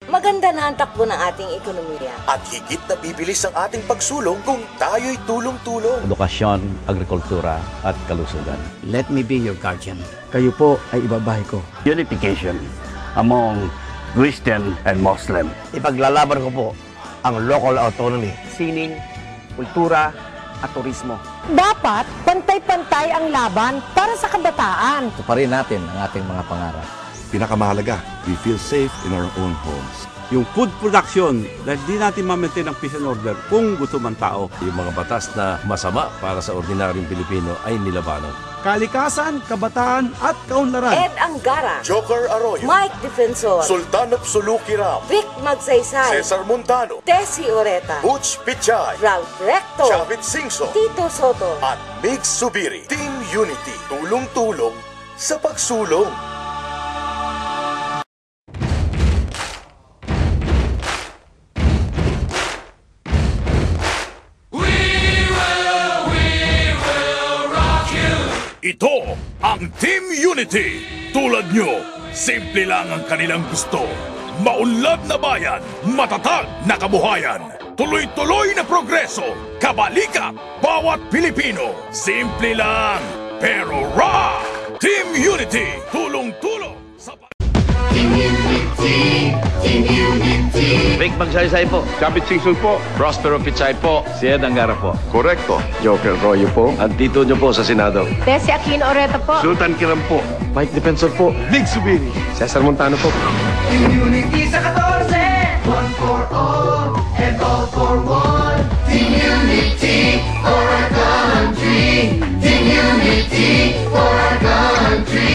Maganda na ang takbo ng ating ekonomiya. At higit na bibilis ang ating pagsulong kung tayo'y tulong-tulong. Edukasyon, agrikultura at kalusugan. Let me be your guardian. Kayo po ay ibabahay ko. Unification among Christian and Muslim. Ipaglalaban ko po ang local autonomy, sining, kultura at turismo. Dapat pantay-pantay ang laban para sa kabataan. Tuparin natin ang ating mga pangarap. Pinakamahalaga, we feel safe in our own homes. Yung food production, dahil di natin ma-maintain ang peace and order kung gusto man tao. Yung mga batas na masama para sa ordinaryong Pilipino ay nilabanan. Kalikasan, kabataan at kaunlaran. Ed Angara, Joker Arroyo, Mike Defensor, Sultan of Sulukiram, Vic Magsaysay, Cesar Montano, Tessie Oreta, Butch Pichay, Ralph Recto, Chavit Singso, Tito Soto, at Mig Subiri. Team Unity, tulong-tulong sa pagsulong. Ito ang Team Unity. Tulad nyo, simple lang ang kanilang gusto. Maunlad na bayan, matatag na kabuhayan. Tuloy-tuloy na progreso, kabalikat, bawat Pilipino. Simple lang, pero rock! Team Unity, tulong-tulong sa Team Unity, Team Unity. Vic Magsaysay po. Chavit Singso po. Prospero Pichay po. Si Ed Angara po. Correcto. Joker Arroyo po. Ang tito nyo po sa Senado. Tessie Aquino Oreta po. Sultan Kiram po. Mike Defensor po. Big Subiri. Cesar Montano po. Team Unity sa 14. One for all and all for one. Team Unity for our country. Team Unity for our country.